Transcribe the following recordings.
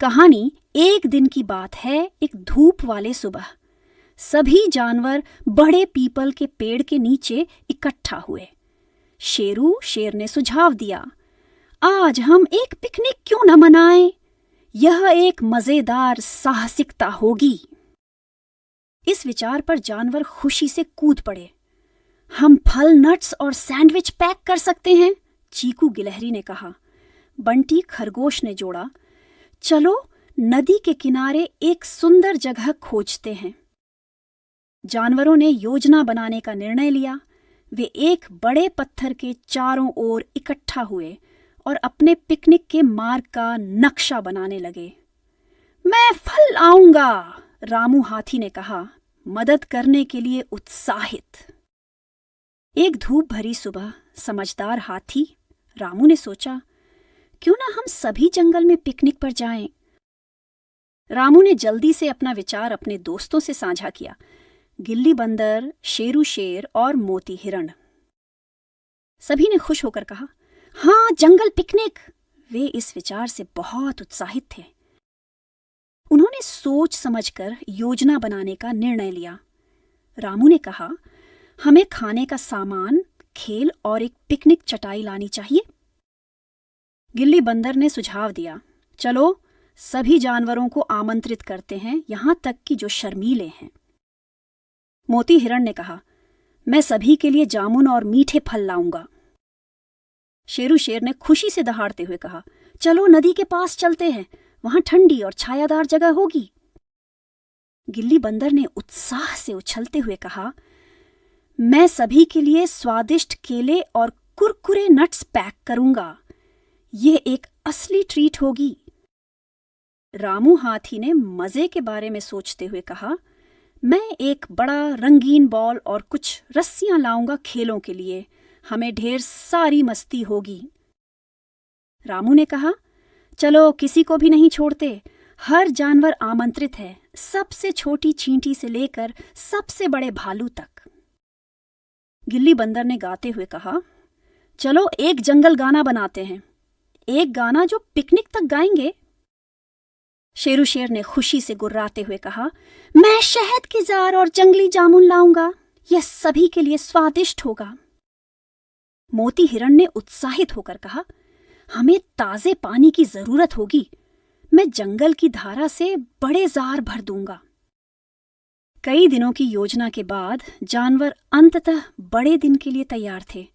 कहानी एक दिन की बात है। एक धूप वाले सुबह सभी जानवर बड़े पीपल के पेड़ के नीचे इकट्ठा हुए। शेरू शेर ने सुझाव दिया, आज हम एक पिकनिक क्यों न मनाएं? यह एक मजेदार साहसिकता होगी। इस विचार पर जानवर खुशी से कूद पड़े। हम फल, नट्स और सैंडविच पैक कर सकते हैं, चीकू गिलहरी ने कहा। बंटी खरगोश ने जोड़ा, चलो नदी के किनारे एक सुंदर जगह खोजते हैं। जानवरों ने योजना बनाने का निर्णय लिया। वे एक बड़े पत्थर के चारों ओर इकट्ठा हुए और अपने पिकनिक के मार्ग का नक्शा बनाने लगे। मैं फल लाऊंगा, रामू हाथी ने कहा, मदद करने के लिए उत्साहित। एक धूप भरी सुबह समझदार हाथी रामू ने सोचा, क्यों ना हम सभी जंगल में पिकनिक पर जाएं। रामू ने जल्दी से अपना विचार अपने दोस्तों से साझा किया, गिल्ली बंदर, शेरू शेर और मोती हिरण। सभी ने खुश होकर कहा, हाँ, जंगल पिकनिक। वे इस विचार से बहुत उत्साहित थे। उन्होंने सोच समझकर योजना बनाने का निर्णय लिया। रामू ने कहा, हमें खाने का सामान, खेल और एक पिकनिक चटाई लानी चाहिए। गिल्ली बंदर ने सुझाव दिया, चलो सभी जानवरों को आमंत्रित करते हैं, यहां तक कि जो शर्मीले हैं। मोती हिरण ने कहा, मैं सभी के लिए जामुन और मीठे फल लाऊंगा। शेरू शेर ने खुशी से दहाड़ते हुए कहा, चलो नदी के पास चलते हैं, वहां ठंडी और छायादार जगह होगी। गिल्ली बंदर ने उत्साह से उछलते हुए कहा, मैं सभी के लिए स्वादिष्ट केले और कुरकुरे नट्स पैक करूंगा, ये एक असली ट्रीट होगी। रामू हाथी ने मजे के बारे में सोचते हुए कहा, मैं एक बड़ा रंगीन बॉल और कुछ रस्सियां लाऊंगा खेलों के लिए, हमें ढेर सारी मस्ती होगी। रामू ने कहा, चलो किसी को भी नहीं छोड़ते, हर जानवर आमंत्रित है, सबसे छोटी चींटी से लेकर सबसे बड़े भालू तक। गिल्ली बंदर ने गाते हुए कहा, चलो एक जंगल गाना बनाते हैं, एक गाना जो पिकनिक तक गाएंगे। शेरू शेर ने खुशी से गुर्राते हुए कहा, मैं शहद की जार और जंगली जामुन लाऊंगा, यह सभी के लिए स्वादिष्ट होगा। मोती हिरण ने उत्साहित होकर कहा, हमें ताजे पानी की जरूरत होगी, मैं जंगल की धारा से बड़े जार भर दूंगा। कई दिनों की योजना के बाद जानवर अंततः बड़े दिन के लिए तैयार थे।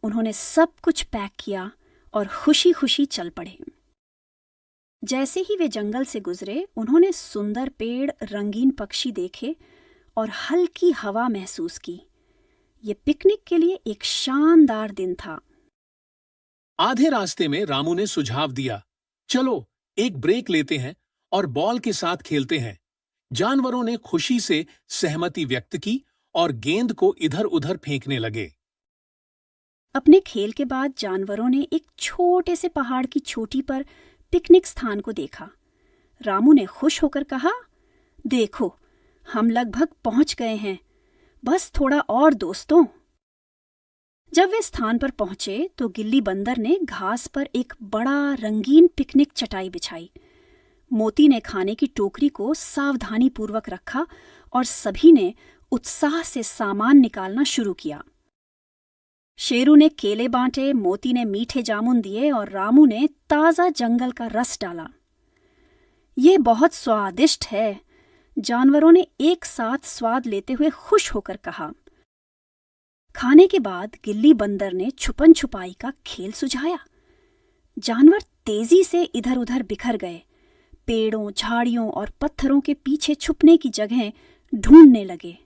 उन्होंने सब कुछ पैक किया और खुशी खुशी चल पड़े। जैसे ही वे जंगल से गुजरे, उन्होंने सुंदर पेड़, रंगीन पक्षी देखे और हल्की हवा महसूस की। ये पिकनिक के लिए एक शानदार दिन था। आधे रास्ते में रामू ने सुझाव दिया, चलो एक ब्रेक लेते हैं और बॉल के साथ खेलते हैं। जानवरों ने खुशी से सहमति व्यक्त की और गेंद को इधर-उधर फेंकने लगे। अपने खेल के बाद जानवरों ने एक छोटे से पहाड़ की चोटी पर पिकनिक स्थान को देखा। रामू ने खुश होकर कहा, देखो हम लगभग पहुंच गए हैं, बस थोड़ा और दोस्तों। जब वे स्थान पर पहुंचे तो गिल्ली बंदर ने घास पर एक बड़ा रंगीन पिकनिक चटाई बिछाई। मोती ने खाने की टोकरी को सावधानी पूर्वक रखा और सभी ने उत्साह से सामान निकालना शुरू किया। शेरू ने केले बांटे, मोती ने मीठे जामुन दिए और रामू ने ताजा जंगल का रस डाला। यह बहुत स्वादिष्ट है, जानवरों ने एक साथ स्वाद लेते हुए खुश होकर कहा। खाने के बाद गिल्ली बंदर ने छुपन छुपाई का खेल सुझाया। जानवर तेजी से इधर उधर बिखर गए, पेड़ों, झाड़ियों और पत्थरों के पीछे छुपने की जगह ढूंढने लगे।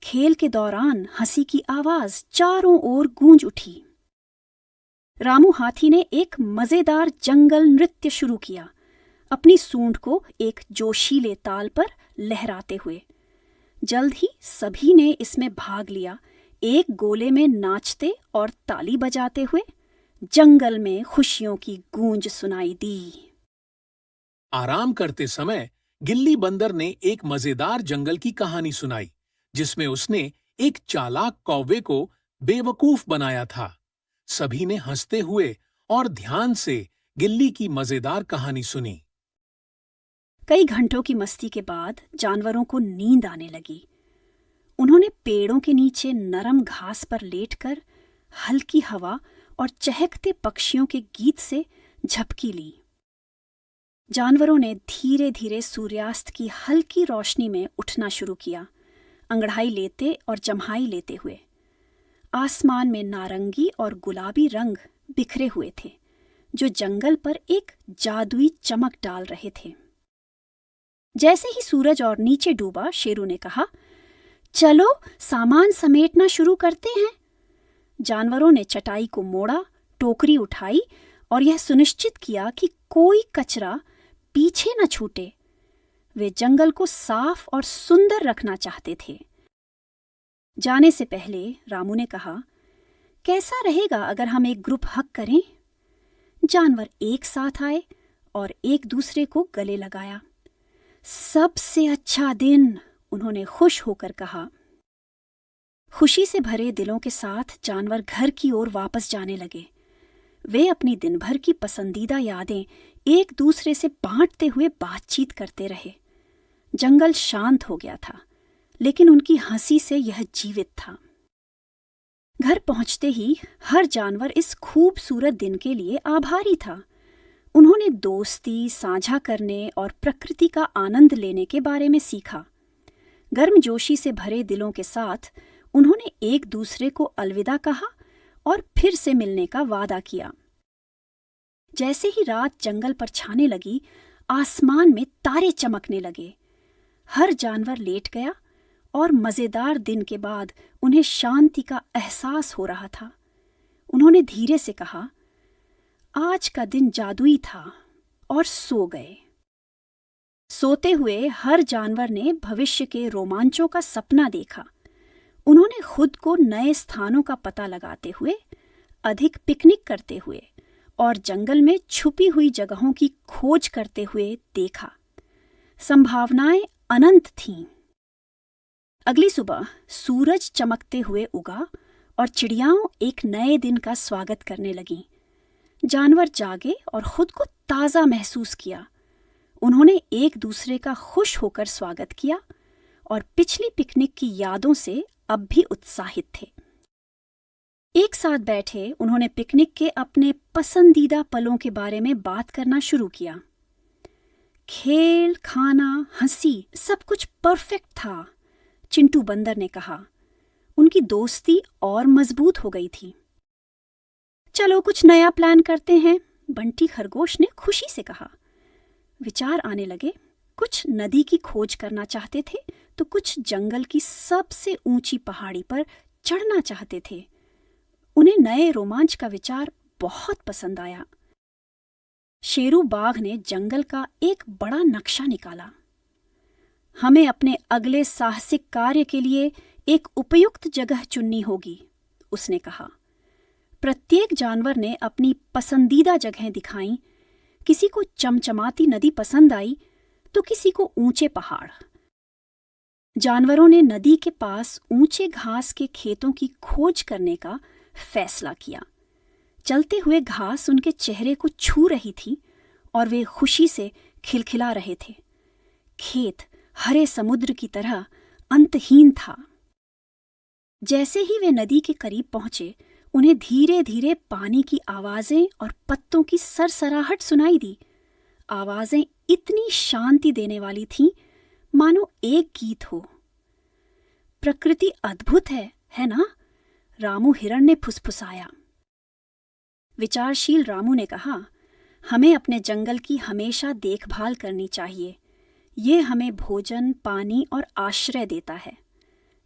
खेल के दौरान हंसी की आवाज चारों ओर गूंज उठी। रामू हाथी ने एक मजेदार जंगल नृत्य शुरू किया, अपनी सूंड को एक जोशीले ताल पर लहराते हुए। जल्द ही सभी ने इसमें भाग लिया, एक गोले में नाचते और ताली बजाते हुए। जंगल में खुशियों की गूंज सुनाई दी। आराम करते समय गिल्ली बंदर ने एक मजेदार जंगल की कहानी सुनाई, जिसमें उसने एक चालाक कौवे को बेवकूफ बनाया था। सभी ने हंसते हुए और ध्यान से गिल्ली की मजेदार कहानी सुनी। कई घंटों की मस्ती के बाद जानवरों को नींद आने लगी। उन्होंने पेड़ों के नीचे नरम घास पर लेटकर हल्की हवा और चहकते पक्षियों के गीत से झपकी ली। जानवरों ने धीरे धीरे सूर्यास्त की हल्की रोशनी में उठना शुरू किया, अंगड़ाई लेते और जम्हाई लेते हुए। आसमान में नारंगी और गुलाबी रंग बिखरे हुए थे, जो जंगल पर एक जादुई चमक डाल रहे थे। जैसे ही सूरज और नीचे डूबा, शेरू ने कहा, चलो सामान समेटना शुरू करते हैं। जानवरों ने चटाई को मोड़ा, टोकरी उठाई और यह सुनिश्चित किया कि कोई कचरा पीछे न छूटे। वे जंगल को साफ और सुंदर रखना चाहते थे। जाने से पहले रामू ने कहा, कैसा रहेगा अगर हम एक ग्रुप हग करें? जानवर एक साथ आए और एक दूसरे को गले लगाया। सबसे अच्छा दिन, उन्होंने खुश होकर कहा। खुशी से भरे दिलों के साथ जानवर घर की ओर वापस जाने लगे। वे अपनी दिन भर की पसंदीदा यादें एक दूसरे से बांटते हुए बातचीत करते रहे। जंगल शांत हो गया था, लेकिन उनकी हंसी से यह जीवित था। घर पहुंचते ही हर जानवर इस खूबसूरत दिन के लिए आभारी था। उन्होंने दोस्ती, साझा करने और प्रकृति का आनंद लेने के बारे में सीखा। गर्मजोशी से भरे दिलों के साथ उन्होंने एक दूसरे को अलविदा कहा और फिर से मिलने का वादा किया। जैसे ही रात जंगल पर छाने लगी, आसमान में तारे चमकने लगे। हर जानवर लेट गया और मजेदार दिन के बाद उन्हें शांति का एहसास हो रहा था। उन्होंने धीरे से कहा, आज का दिन जादुई था, और सो गए। सोते हुए हर जानवर ने भविष्य के रोमांचों का सपना देखा। उन्होंने खुद को नए स्थानों का पता लगाते हुए, अधिक पिकनिक करते हुए और जंगल में छुपी हुई जगहों की खोज करते हुए देखा। संभावनाएं अनंत थीं। अगली सुबह सूरज चमकते हुए उगा और चिड़ियाओं एक नए दिन का स्वागत करने लगीं। जानवर जागे और खुद को ताज़ा महसूस किया। उन्होंने एक दूसरे का खुश होकर स्वागत किया और पिछली पिकनिक की यादों से अब भी उत्साहित थे। एक साथ बैठे उन्होंने पिकनिक के अपने पसंदीदा पलों के बारे में बात करना शुरू किया। खेल, खाना, हंसी, सब कुछ परफेक्ट था, चिंटू बंदर ने कहा। उनकी दोस्ती और मजबूत हो गई थी। चलो कुछ नया प्लान करते हैं, बंटी खरगोश ने खुशी से कहा। विचार आने लगे। कुछ नदी की खोज करना चाहते थे तो कुछ जंगल की सबसे ऊंची पहाड़ी पर चढ़ना चाहते थे। उन्हें नए रोमांच का विचार बहुत पसंद आया। शेरू बाघ ने जंगल का एक बड़ा नक्शा निकाला। हमें अपने अगले साहसिक कार्य के लिए एक उपयुक्त जगह चुननी होगी, उसने कहा। प्रत्येक जानवर ने अपनी पसंदीदा जगहें दिखाईं। किसी को चमचमाती नदी पसंद आई तो किसी को ऊंचे पहाड़। जानवरों ने नदी के पास ऊंचे घास के खेतों की खोज करने का फैसला किया। चलते हुए घास उनके चेहरे को छू रही थी और वे खुशी से खिलखिला रहे थे। खेत हरे समुद्र की तरह अंतहीन था। जैसे ही वे नदी के करीब पहुंचे, उन्हें धीरे धीरे पानी की आवाजें और पत्तों की सरसराहट सुनाई दी। आवाजें इतनी शांति देने वाली थीं, मानो एक गीत हो। प्रकृति अद्भुत है ना? रामू हिरण ने फुसफुसाया। विचारशील रामू ने कहा, हमें अपने जंगल की हमेशा देखभाल करनी चाहिए। ये हमें भोजन, पानी और आश्रय देता है।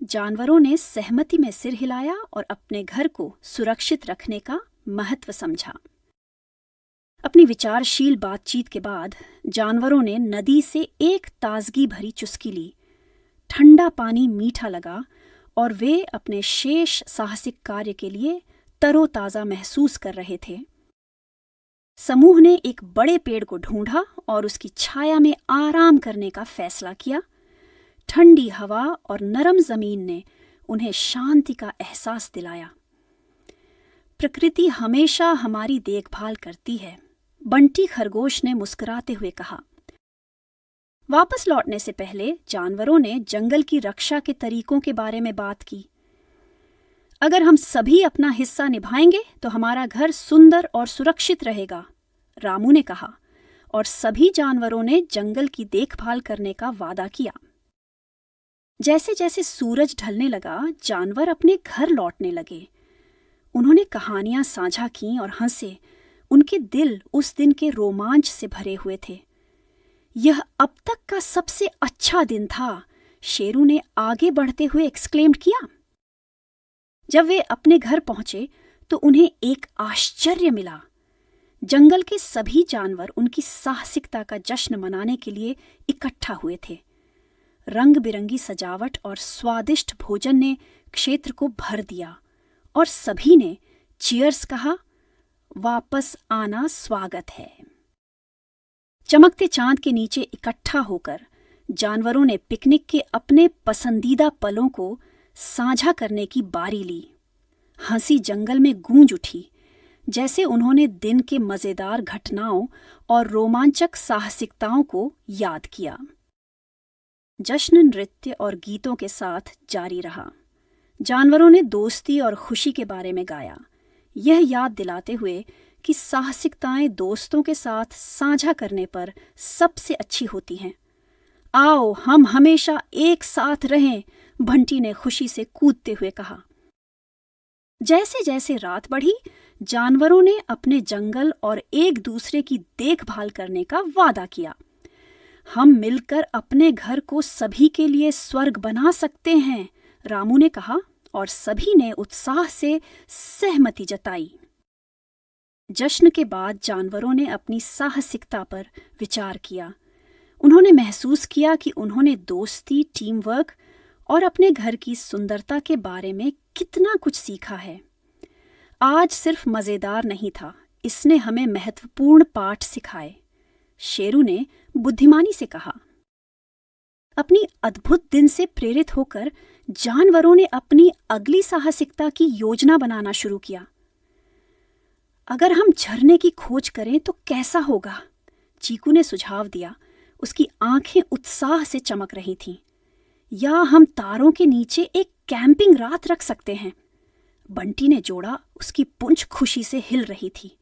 जानवरों ने सहमति में सिर हिलाया और अपने घर को सुरक्षित रखने का महत्व समझा। अपनी विचारशील बातचीत के बाद जानवरों ने नदी से एक ताजगी भरी चुस्की ली। ठंडा पानी मीठा लगा और वे अपने शेष साहसिक कार्य के लिए तरोताजा महसूस कर रहे थे। समूह ने एक बड़े पेड़ को ढूंढा और उसकी छाया में आराम करने का फैसला किया। ठंडी हवा और नरम जमीन ने उन्हें शांति का एहसास दिलाया। प्रकृति हमेशा हमारी देखभाल करती है, बंटी खरगोश ने मुस्कुराते हुए कहा। वापस लौटने से पहले जानवरों ने जंगल की रक्षा के तरीकों के बारे में बात की। अगर हम सभी अपना हिस्सा निभाएंगे तो हमारा घर सुंदर और सुरक्षित रहेगा, रामू ने कहा, और सभी जानवरों ने जंगल की देखभाल करने का वादा किया। जैसे जैसे सूरज ढलने लगा, जानवर अपने घर लौटने लगे। उन्होंने कहानियां साझा की और हंसे। उनके दिल उस दिन के रोमांच से भरे हुए थे। यह अब तक का सबसे अच्छा दिन था, शेरू ने आगे बढ़ते हुए एक्सक्लेम किया। जब वे अपने घर पहुंचे तो उन्हें एक आश्चर्य मिला। जंगल के सभी जानवर उनकी साहसिकता का जश्न मनाने के लिए इकट्ठा हुए थे। रंग बिरंगी सजावट और स्वादिष्ट भोजन ने क्षेत्र को भर दिया और सभी ने चीयर्स कहा। वापस आना स्वागत है। चमकते चांद के नीचे इकट्ठा होकर जानवरों ने पिकनिक के अपने पसंदीदा पलों को साझा करने की बारी ली। हंसी जंगल में गूंज उठी, जैसे उन्होंने दिन के मजेदार घटनाओं और रोमांचक साहसिकताओं को याद किया। जश्न नृत्य और गीतों के साथ जारी रहा। जानवरों ने दोस्ती और खुशी के बारे में गाया, यह याद दिलाते हुए कि साहसिकताएं दोस्तों के साथ साझा करने पर सबसे अच्छी होती हैं। आओ हम हमेशा एक साथ रहें, बंटी ने खुशी से कूदते हुए कहा। जैसे जैसे रात बढ़ी, जानवरों ने अपने जंगल और एक दूसरे की देखभाल करने का वादा किया। हम मिलकर अपने घर को सभी के लिए स्वर्ग बना सकते हैं, रामू ने कहा, और सभी ने उत्साह से सहमति जताई। जश्न के बाद जानवरों ने अपनी साहसिकता पर विचार किया। उन्होंने महसूस किया कि उन्होंने दोस्ती, टीम वर्क और अपने घर की सुंदरता के बारे में कितना कुछ सीखा है। आज सिर्फ मजेदार नहीं था, इसने हमें महत्वपूर्ण पाठ सिखाए, शेरू ने बुद्धिमानी से कहा। अपनी अद्भुत दिन से प्रेरित होकर जानवरों ने अपनी अगली साहसिकता की योजना बनाना शुरू किया। अगर हम झरने की खोज करें तो कैसा होगा? चीकू ने सुझाव दिया। उसकी आंखें उत्साह से चमक रही थीं। या हम तारों के नीचे एक कैंपिंग रात रख सकते हैं, बंटी ने जोड़ा। उसकी पूंछ खुशी से हिल रही थी।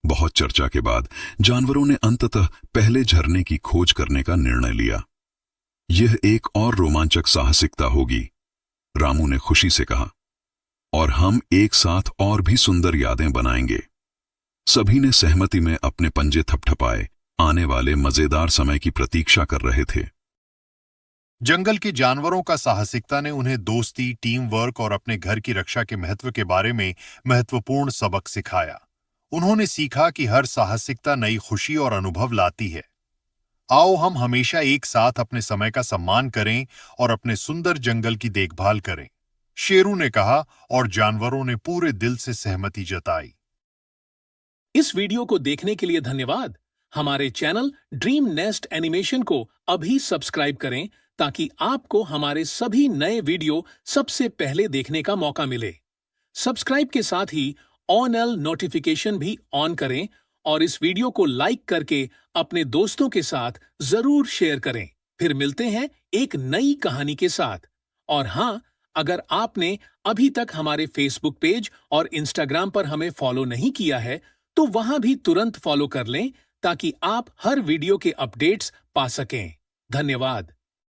बहुत चर्चा के बाद जानवरों ने अंततः पहले झरने की खोज करने का निर्णय लिया। यह एक और रोमांचक साहसिकता होगी, रामू ने खुशी से कहा, और हम एक साथ और भी सुंदर यादें बनाएंगे। सभी ने सहमति में अपने पंजे थपथपाए, आने वाले मजेदार समय की प्रतीक्षा कर रहे थे। जंगल के जानवरों का साहसिकता ने उन्हें दोस्ती, टीम वर्क और अपने घर की रक्षा के महत्व के बारे में महत्वपूर्ण सबक सिखाया। उन्होंने सीखा कि हर साहसिकता नई खुशी और अनुभव लाती है। आओ हम हमेशा एक साथ अपने समय का सम्मान करें और अपने सुंदर जंगल की देखभाल करें, शेरू ने कहा, और जानवरों ने पूरे दिल से सहमति जताई। इस वीडियो को देखने के लिए धन्यवाद। हमारे चैनल ड्रीम नेस्ट एनिमेशन को अभी सब्सक्राइब करें ताकि आपको हमारे सभी नए वीडियो सबसे पहले देखने का मौका मिले। सब्सक्राइब के साथ ही ऑन-एल नोटिफिकेशन भी ऑन करें और इस वीडियो को लाइक करके अपने दोस्तों के साथ जरूर शेयर करें। फिर मिलते हैं एक नई कहानी के साथ। और हाँ, अगर आपने अभी तक हमारे फेसबुक पेज और इंस्टाग्राम पर हमें फॉलो नहीं किया है तो वहां भी तुरंत फॉलो कर लें ताकि आप हर वीडियो के अपडेट्स पा सकें। धन्यवाद।